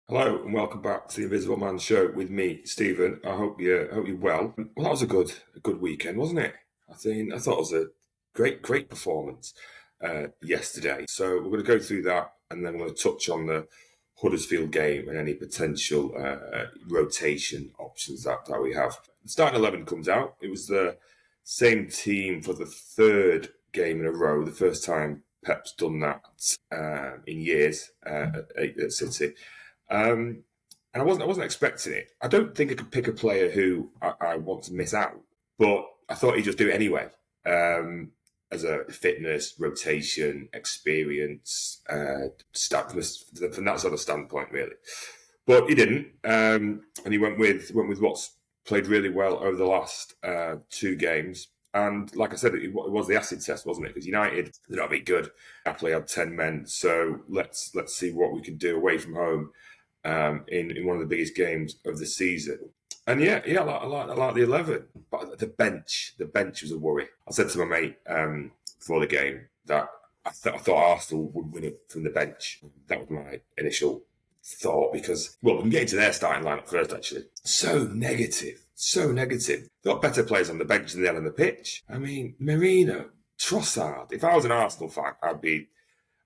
Hello and welcome back to the Invisible Man Show with me, Stephen. I hope you're well. Well, that was a good weekend, wasn't it? I thought it was a great performance yesterday. So we're going to go through that, and then we're going to touch on the Huddersfield game and any potential rotation options that we have. The starting 11 comes out. It was the same team for the third game in a row. The first time Pep's done that in years at City. And I wasn't expecting it. I don't think I could pick a player who I want to miss out, but I thought he'd just do it anyway. As a fitness, rotation, experience, from that sort of standpoint, really. But he didn't, and he went with what's played really well over the last two games. And like I said, it was the acid test, wasn't it? Because United, they're not very good. Napoli had 10 men, so let's see what we can do away from home in one of the biggest games of the season. And yeah, I like the 11. But the bench was a worry. I said to my mate before the game that I thought Arsenal would win it from the bench. That was my initial thought because, well, we can get into their starting lineup first, actually. So negative. They've got better players on the bench than they had on the pitch. I mean, Merino, Trossard. If I was an Arsenal fan, I'd be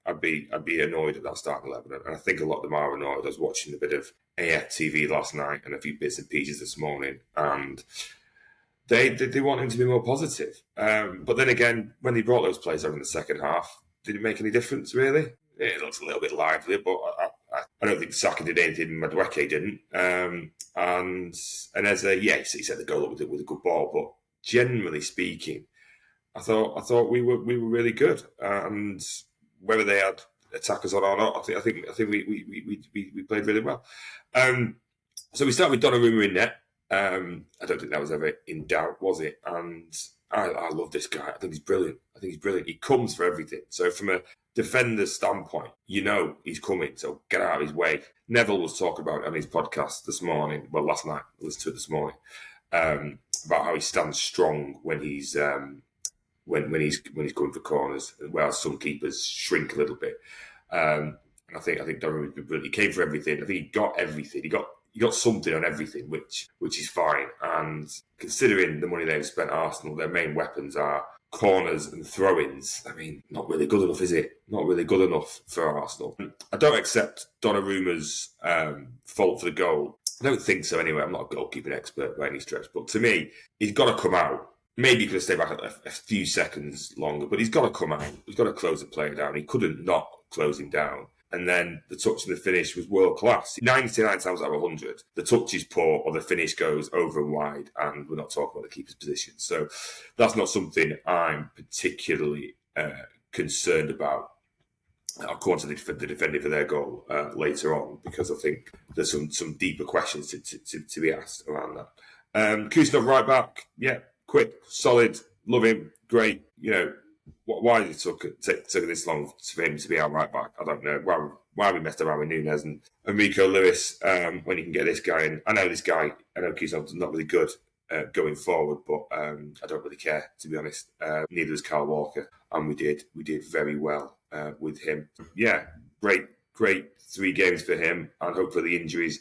annoyed at that starting 11, and I think a lot of them are annoyed. I was watching a bit of AFTV last night and a few bits and pieces this morning, and they want him to be more positive. But then again, when they brought those players over in the second half, did it make any difference, really? It looks a little bit livelier, but I don't think Saka did anything. Madueke didn't. And as he set the goal up with a good ball, but generally speaking, I thought we were really good. And whether they had attackers on or not, I think we played really well. So we start with Donnarumma in net. I don't think that was ever in doubt, was it? And I love this guy. I think he's brilliant. He comes for everything. So from a defender's standpoint, he's coming, so get out of his way. Neville was talking about it on his podcast this morning, well, last night, I listened to it this morning, about how he stands strong when he's when he's going for corners, whereas some keepers shrink a little bit. And I think Donnarumma's been brilliant. He came for everything. I think he got everything. He got something on everything, which is fine. And considering the money they've spent, Arsenal, their main weapons are corners and throw-ins. I mean, not really good enough, is it? Not really good enough for Arsenal. I don't accept Donnarumma's fault for the goal. I don't think so anyway. I'm not a goalkeeping expert by any stretch. But to me, he's got to come out. Maybe he could have stayed back a few seconds longer, but he's got to come out. He's got to close the player down. He couldn't not close him down. And then the touch and the finish was world class. 99 times out of 100, the touch is poor or the finish goes over and wide, and we're not talking about the keeper's position. So that's not something I'm particularly concerned about. I'll come on to the defender for their goal later on, because I think there's some deeper questions to be asked around that. Kuznetsov right back, yeah, quick, solid, love him, great. Why did it took this long for him to be our right back? I don't know. Why we messed around with Nunes and Rico Lewis when you can get this guy in? I know Kuznov's not really good going forward, but I don't really care, to be honest. Neither does Kyle Walker, and we did very well with him. Yeah, great 3 games for him, and hopefully the injuries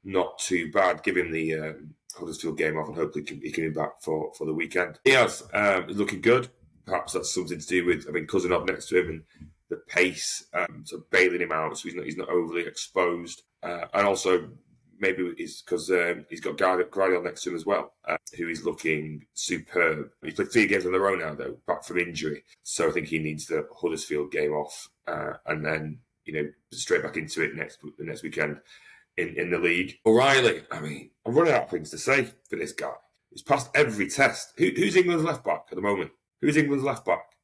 not too bad. Give him the Huddersfield game off, and hopefully he can be back for the weekend. Diaz is looking good. Perhaps that's something to do with having Cousinov next to him and the pace, so bailing him out so he's not overly exposed. And also maybe it's because he's got Guardiola next to him as well, who is looking superb. He's played 3 games on the row now, though, back from injury. So I think he needs the Huddersfield game off, and then straight back into it the next weekend in the league. O'Reilly, I mean, I'm running out of things to say for this guy. He's passed every test. Who's England's left back at the moment? Who's England's left back?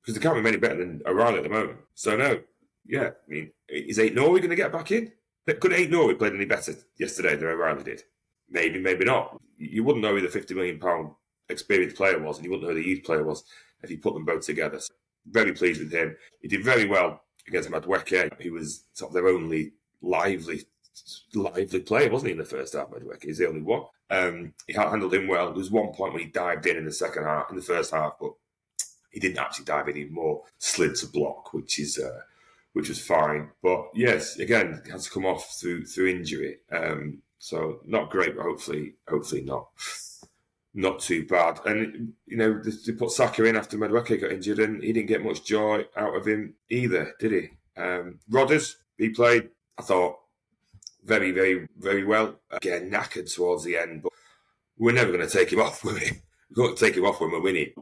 Because they can't be many better than O'Reilly at the moment. So no, yeah, I mean, is 8 Norway going to get back in? Could 8 Norway played any better yesterday than O'Reilly did? Maybe, maybe not. You wouldn't know who the £50 million experienced player was, and you wouldn't know who the youth player was if you put them both together. So very pleased with him. He did very well against Madueke, who was sort of their only lively player, wasn't he, in the first half? Madueke is the only one. He handled him well. There was one point when he dived in the first half, but he didn't actually dive in. He more slid to block, which is which was fine. But yes, again, had to come off through injury. So not great, but hopefully not too bad. And they put Saka in after Madueke got injured, and he didn't get much joy out of him either, did he? Rodders, he played, I thought, very, very, very well. Again, knackered towards the end, but we're never going to take him off, will we? We've got to take him off when we're winning.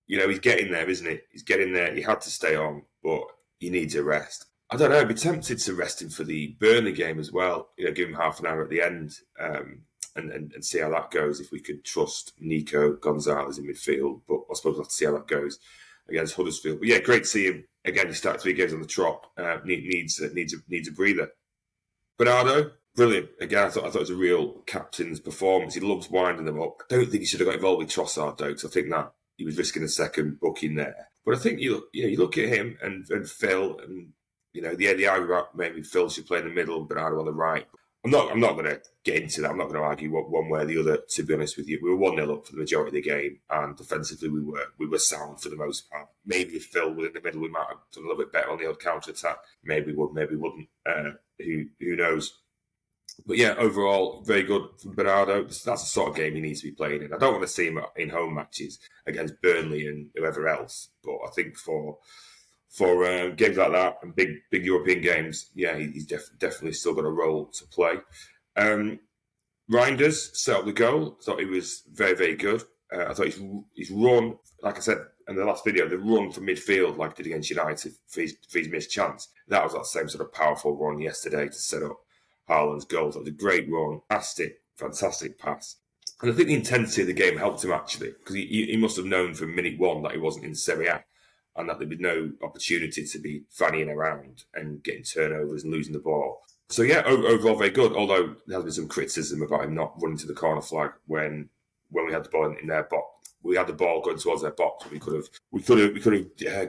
He's getting there, isn't he? He's getting there. He had to stay on, but he needs a rest. I don't know. I'd be tempted to rest him for the Burnley game as well. Give him half an hour at the end and see how that goes. If we could trust Nico Gonzalez in midfield, but I suppose we'll have to see how that goes against Huddersfield. But yeah, great to see him again. He started 3 games on the trot. Needs a breather. Bernardo, brilliant. Again, I thought it was a real captain's performance. He loves winding them up. I don't think he should have got involved with Trossard though, because I think that he was risking a second booking there. But I think you look at him and Phil, and the argument maybe Phil should play in the middle and Bernardo on the right. I'm not going to get into that. I'm not going to argue one way or the other. To be honest with you, we were 1-0 up for the majority of the game, and defensively we were sound for the most part. Maybe if Phil was in the middle, we might have done a little bit better on the odd counter attack. Maybe would, maybe wouldn't. Who knows? But yeah, overall, very good for Bernardo. That's the sort of game he needs to be playing in. I don't want to see him in home matches against Burnley and whoever else, but I think for games like that and big European games, yeah, he's definitely still got a role to play. Reinders set up the goal. I thought he was very, very good. I thought his run, like I said in the last video, the run from midfield, like he did against United for his missed chance, that was that same sort of powerful run yesterday to set up Haaland's goal. That was a great run, fantastic pass. And I think the intensity of the game helped him actually, because he must have known from minute one that he wasn't in Serie A, and that there'd be no opportunity to be fannying around and getting turnovers and losing the ball. So yeah, overall very good, although there has been some criticism about him not running to the corner flag when we had the ball in their box. We had the ball going towards their box. We could have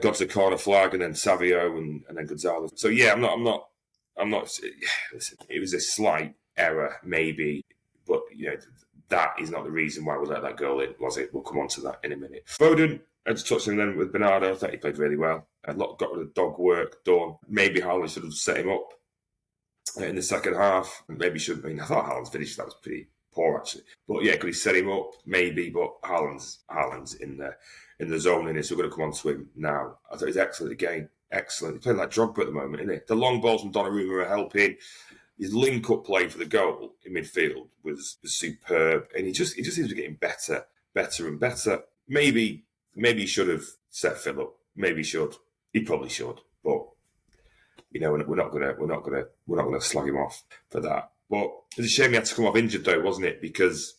got to the corner flag, and then Savio and then Gonzalez. So yeah, I'm not. Listen, it was a slight error, maybe, but that is not the reason why we let that goal in, was it? We'll come on to that in a minute. Foden, I just touched him then with Bernardo. I thought he played really well. Got rid of the dog work done. Maybe Haaland should have set him up in the second half. Maybe should. I thought Haaland's finish that was pretty poor actually. But yeah, could he set him up? Maybe. But Haaland's in the zone in it, so we're going to come on to him now. I thought he's excellent again. Excellent. He's playing like Drogba at the moment, isn't he? The long balls from Donnarumma are helping. His link-up play for the goal in midfield was superb, and he just seems to be getting better and better. Maybe he should have set Phil up. Maybe he should. He probably should, but we're not gonna slag him off for that. But it's a shame he had to come off injured though, wasn't it? Because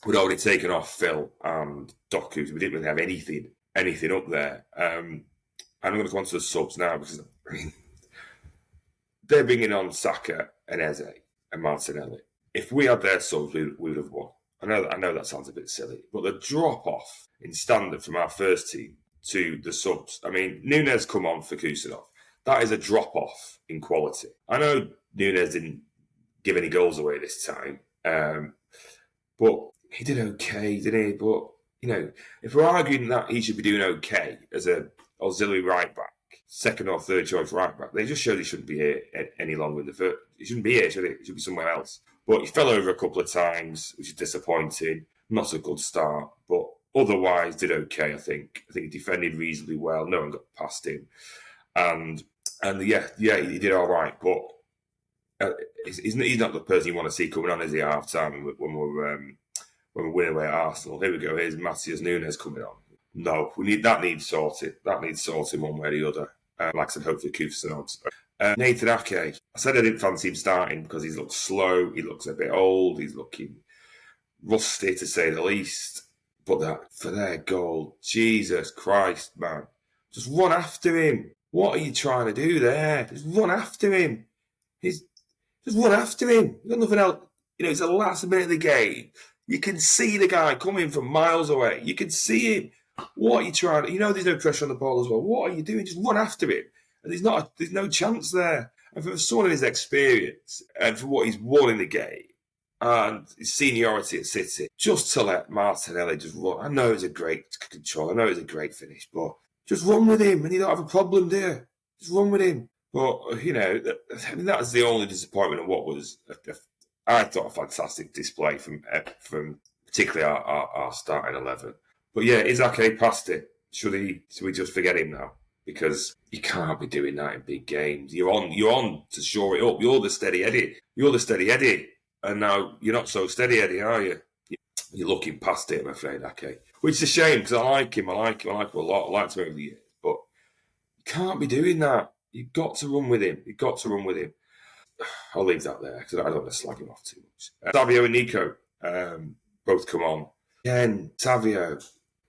we'd already taken off Phil and Doku, so we didn't really have anything up there. And I'm going to come on to the subs now, because they're bringing on Saka and Eze and Martinelli. If we had their subs, we would have won. I know that sounds a bit silly, but the drop-off in standard from our first team to the subs, Núñez come on for Kusanov. That is a drop-off in quality. I know Núñez didn't give any goals away this time, but he did okay, didn't he? But, if we're arguing that he should be doing okay as an auxiliary right-back, second or third choice right-back, they just showed he shouldn't be here any longer in the first. He shouldn't be here, should he? He should be somewhere else. But he fell over a couple of times, which is disappointing. Not a good start, but otherwise did okay, I think. I think he defended reasonably well. No one got past him. And yeah, he did all right. But he's not the person you want to see coming on, is he, at half-time when we're winning away at Arsenal. Here we go. Here's Matheus Núñez coming on. No, that needs sorted. That needs sorting one way or the other. Like I said, hopefully Kufanov's. Nathan Ake. I said I didn't fancy him starting because he looks slow. He looks a bit old. He's looking rusty, to say the least. But for their goal, Jesus Christ, man. Just run after him. What are you trying to do there? Just run after him. Just run after him. You've got nothing else. It's the last minute of the game. You can see the guy coming from miles away. You can see him. What are you trying to... there's no pressure on the ball as well. What are you doing? Just run after him. And there's no chance there. And for someone of his experience and for what he's won in the game and his seniority at City, just to let Martinelli just run. I know it's a great control. I know it's a great finish, but just run with him and you don't have a problem, do you? Just run with him. But, you know, I mean, that's the only disappointment of what was, I thought, a fantastic display from particularly our starting 11. But yeah, is Ake past it? Should we just forget him now? Because you can't be doing that in big games. You're on to shore it up. You're the steady Eddie. And now you're not so steady Eddie, are you? You're looking past it, I'm afraid, Ake. Which is a shame, because I like him a lot. I liked him over the years. But you can't be doing that. You've got to run with him. I'll leave that there, because I don't want to slag him off too much. Savio and Nico both come on. Again, Savio,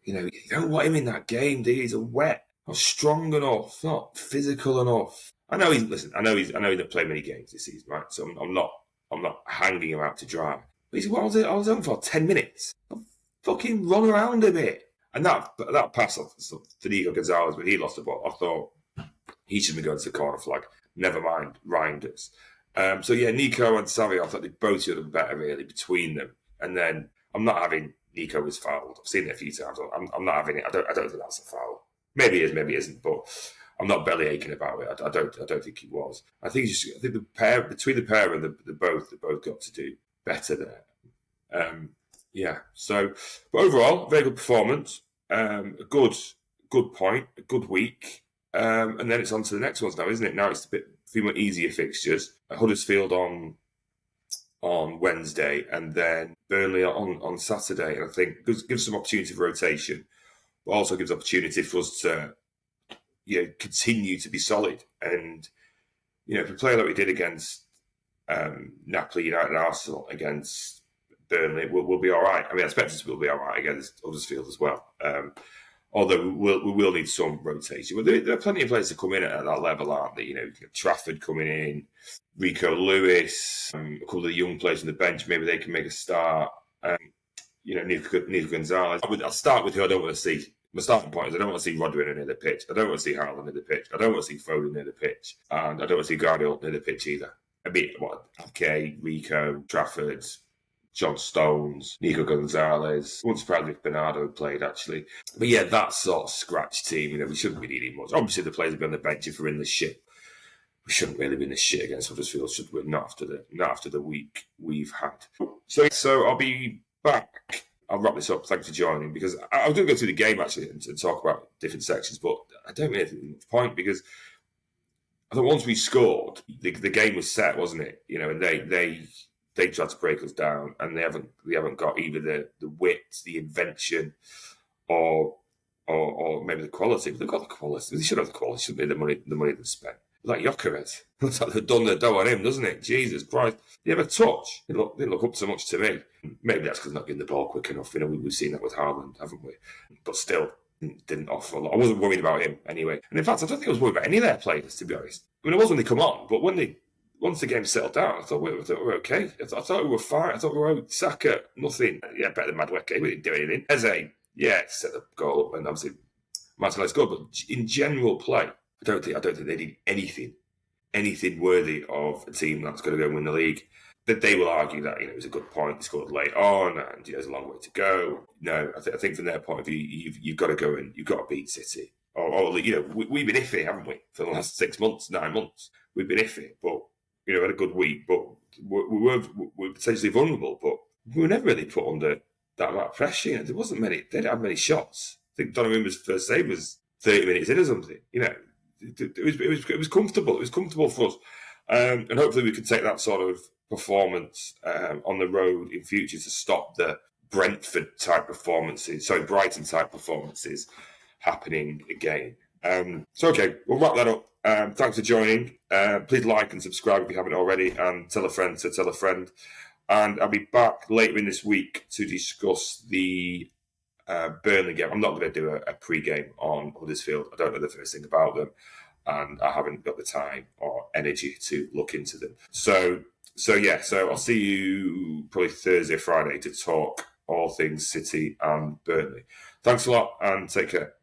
you don't want him in that game, do you? He's wet. Not strong enough, not physical enough. I know he didn't play many games this season, right? So I'm not hanging him out to dry. But he's, I was on for 10 minutes. I'll fucking run around a bit. And that pass off for Nico Gonzalez when he lost the ball, I thought he should be going to the corner flag. Never mind, Reinders. So yeah, Nico and Savio, I thought they both should have done better really between them. And then I'm not having Nico was fouled. I've seen it a few times. I'm not having it. I don't think that's a foul. Maybe it is, maybe it isn't, but I'm not belly aching about it. I don't think he was. I think the pair between the pair and the both got to do better there. Yeah. So, but overall, very good performance. A good point. A good week. And then it's on to the next ones now, isn't it? Now it's a few more easier fixtures. Huddersfield on Wednesday, and then Burnley on Saturday. And I think gives some opportunity for rotation, but also gives opportunity for us to continue to be solid. And if we play like we did against Napoli, United, and Arsenal against Burnley, we'll be all right. I mean, I expect us to be all right against Huddersfield as well. Although we will need some rotation. Well, there are plenty of players to come in at that level, aren't there? Trafford coming in, Rico Lewis, a couple of the young players on the bench. Maybe they can make a start. Nico Gonzalez. I'll start with who I don't want to see. My starting point is I don't want to see Rodri near the pitch. I don't want to see Haaland near the pitch. I don't want to see Foden near the pitch. And I don't want to see Guardiola near the pitch either. I mean, Ake, Rico, Trafford, John Stones, Nico Gonzalez. I wasn't surprised if Bernardo played, actually. But yeah, that sort of scratch team, we shouldn't be needing much. Obviously, the players will be on the bench if we're in the shit. We shouldn't really be in the shit against Huddersfield, should we? Not after the week we've had. So I'll be back. I'll wrap this up. Thanks for joining, because I was going to go through the game, actually, and talk about different sections, but I don't really think there's a point, because I thought once we scored, the game was set, wasn't it? And they tried to break us down, and they haven't got either the wit, the invention, or maybe the quality. But they've got the quality. They should have the quality. Shouldn't be the money they've spent. Like Gyökeres. Looks like they've done their dough on him, doesn't it? Jesus Christ. They have a touch. They didn't look up so much to me. Maybe that's because not getting the ball quick enough. We've seen that with Haaland, haven't we? But still, didn't offer a lot. I wasn't worried about him anyway. And in fact, I don't think I was worried about any of their players, to be honest. I mean, it was when they come on, but once the game settled down, I thought we were okay. I thought we were fine. I thought we were Saka, nothing. Yeah, better than Madueke. We didn't do anything. Eze, yeah, set the goal up, and obviously Martinelli's good. But in general play, I don't think they did anything worthy of a team that's going to go and win the league. That they will argue that it was a good point. He scored late on, and there's a long way to go. No, I think from their point of view, you've got to go and you've got to beat City. Or we've been iffy, haven't we, for the last 6 months, 9 months? We've been iffy, but had a good week. But we were potentially vulnerable, but we were never really put under that amount of pressure. There wasn't many. They didn't have many shots. I think Donnarumma's first save was 30 minutes in or something. It was comfortable. It was comfortable for us, and hopefully we can take that sort of performance on the road in future to stop the Brighton type performances happening again. So okay, we'll wrap that up. Thanks for joining. Please like and subscribe if you haven't already, and tell a friend to tell a friend. And I'll be back later in this week to discuss the Burnley game. I'm not going to do a pre-game on Huddersfield. I don't know the first thing about them, and I haven't got the time or energy to look into them. So I'll see you probably Thursday or Friday to talk all things City and Burnley. Thanks a lot, and take care.